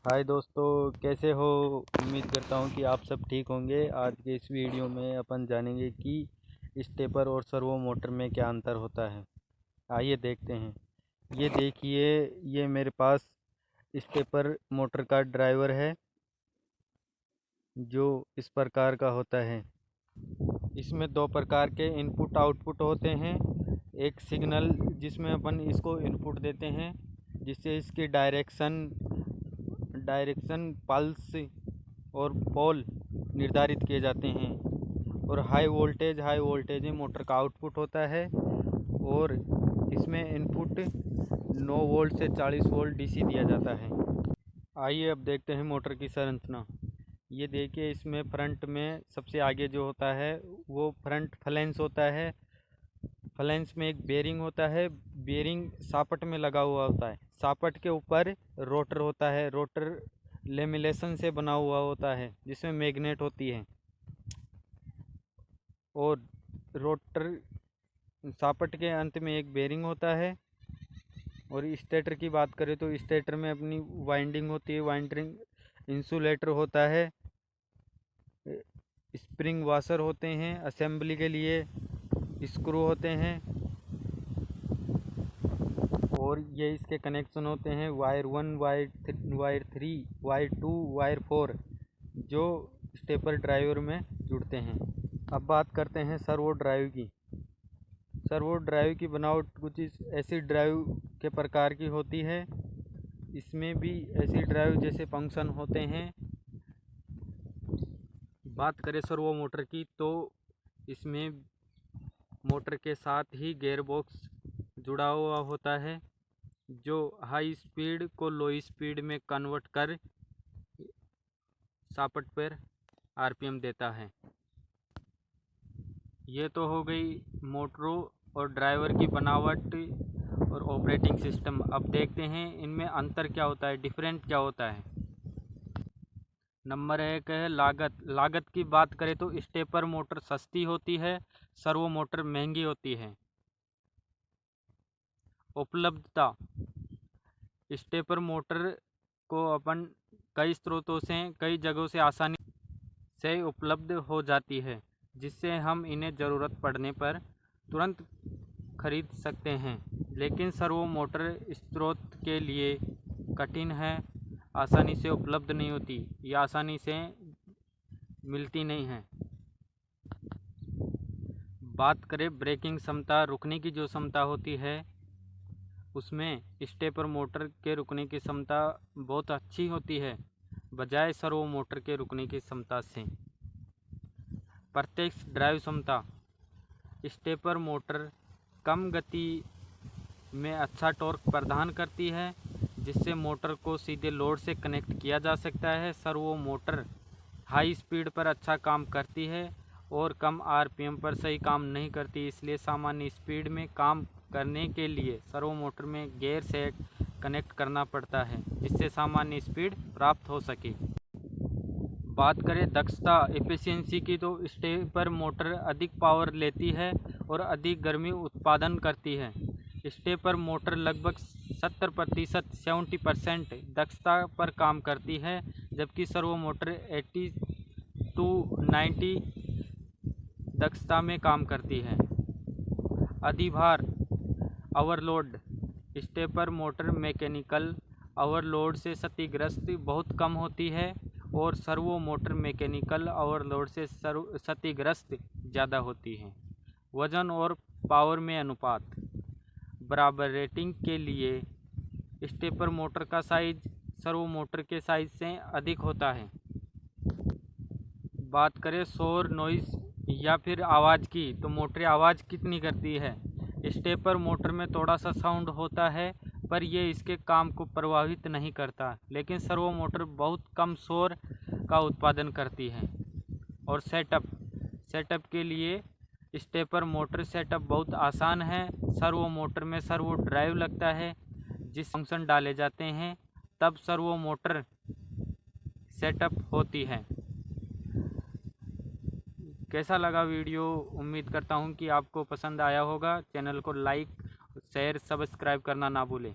हाय दोस्तों, कैसे हो। उम्मीद करता हूँ कि आप सब ठीक होंगे। आज के इस वीडियो में अपन जानेंगे कि स्टेपर और सर्वो मोटर में क्या अंतर होता है। आइए देखते हैं। ये देखिए, ये मेरे पास स्टेपर मोटर का ड्राइवर है जो इस प्रकार का होता है। इसमें दो प्रकार के इनपुट आउटपुट होते हैं। एक सिग्नल जिसमें अपन इसको इनपुट देते हैं, जिससे इसकी डायरेक्शन पल्स और पोल निर्धारित किए जाते हैं। और हाई वोल्टेज में मोटर का आउटपुट होता है और इसमें इनपुट 9 वोल्ट से 40 वोल्ट डीसी दिया जाता है। आइए अब देखते हैं मोटर की संरचना। ये देखिए, इसमें फ्रंट में सबसे आगे जो होता है वो फ्रंट फ्लैंस होता है। फ्लैंस में एक बेरिंग होता है। बेरिंग सापट में लगा हुआ होता है। सापट के ऊपर रोटर होता है। रोटर लेमिनेशन से बना हुआ होता है जिसमें मैग्नेट होती है। और रोटर सापट के अंत में एक बेरिंग होता है। और स्टेटर की बात करें तो स्टेटर में अपनी वाइंडिंग होती है। वाइंडिंग इंसुलेटर होता है। स्प्रिंग वाशर होते हैं। असेंबली के लिए स्क्रू होते हैं। और ये इसके कनेक्शन होते हैं वायर 1, वायर 3, वायर 2, वायर 4, जो स्टेपर ड्राइवर में जुड़ते हैं। अब बात करते हैं सर्वो ड्राइव की। सर्वो ड्राइव की बनावट कुछ ऐसी ड्राइव के प्रकार की होती है। इसमें भी ऐसी ड्राइव जैसे फंक्शन होते हैं। बात करें सर्वो मोटर की तो इसमें मोटर के साथ ही गियर बॉक्स जुड़ा हुआ होता है, जो हाई स्पीड को लो स्पीड में कन्वर्ट कर सापट पर आरपीएम देता है। ये तो हो गई मोटरों और ड्राइवर की बनावट और ऑपरेटिंग सिस्टम। अब देखते हैं इनमें अंतर क्या होता है, डिफरेंट क्या होता है। नंबर 1 है लागत। लागत की बात करें तो स्टेपर मोटर सस्ती होती है, सर्वो मोटर महंगी होती है। उपलब्धता। स्टेपर मोटर को अपन कई स्रोतों से, कई जगहों से आसानी से उपलब्ध हो जाती है, जिससे हम इन्हें ज़रूरत पड़ने पर तुरंत खरीद सकते हैं। लेकिन सर्वो मोटर स्रोत के लिए कठिन है, आसानी से उपलब्ध नहीं होती या आसानी से मिलती नहीं है। बात करें ब्रेकिंग क्षमता, रुकने की जो क्षमता होती है, उसमें स्टेपर मोटर के रुकने की क्षमता बहुत अच्छी होती है बजाय सर्वो मोटर के रुकने की क्षमता से। प्रत्यक्ष ड्राइव क्षमता। स्टेपर मोटर कम गति में अच्छा टॉर्क प्रदान करती है, जिससे मोटर को सीधे लोड से कनेक्ट किया जा सकता है। सर्वो मोटर हाई स्पीड पर अच्छा काम करती है और कम आरपीएम पर सही काम नहीं करती, इसलिए सामान्य स्पीड में काम करने के लिए सर्वो मोटर में गियर सेट कनेक्ट करना पड़ता है, जिससे सामान्य स्पीड प्राप्त हो सके। बात करें दक्षता, एफिशिएंसी की, तो स्टेपर मोटर अधिक पावर लेती है और अधिक गर्मी उत्पादन करती है। स्टेपर मोटर लगभग 70% दक्षता पर काम करती है, जबकि सर्वो मोटर 80 to 90 दक्षता में काम करती है। अधिभार, overload. Stepper motor mechanical overload से क्षतिग्रस्त बहुत कम होती है और सर्वो मोटर मैकेनिकल ओवरलोड से क्षतिग्रस्त ज़्यादा होती है। वजन और पावर में अनुपात। बराबर रेटिंग के लिए स्टेपर मोटर का साइज सर्वो मोटर के साइज से अधिक होता है। बात करें शोर, नॉइज़ या फिर आवाज़ की, तो मोटर आवाज़ कितनी करती है। स्टेपर मोटर में थोड़ा सा साउंड होता है, पर यह इसके काम को प्रभावित नहीं करता, लेकिन सर्वो मोटर बहुत कम शोर का उत्पादन करती है। और सेटअप के लिए स्टेपर मोटर सेटअप बहुत आसान है। सर्वो मोटर में सर्वो ड्राइव लगता है, जिस फंक्शन डाले जाते हैं तब सर्वो मोटर सेटअप होती है। कैसा लगा वीडियो? उम्मीद करता हूँ कि आपको पसंद आया होगा। चैनल को लाइक, शेयर, सब्सक्राइब करना ना भूलें।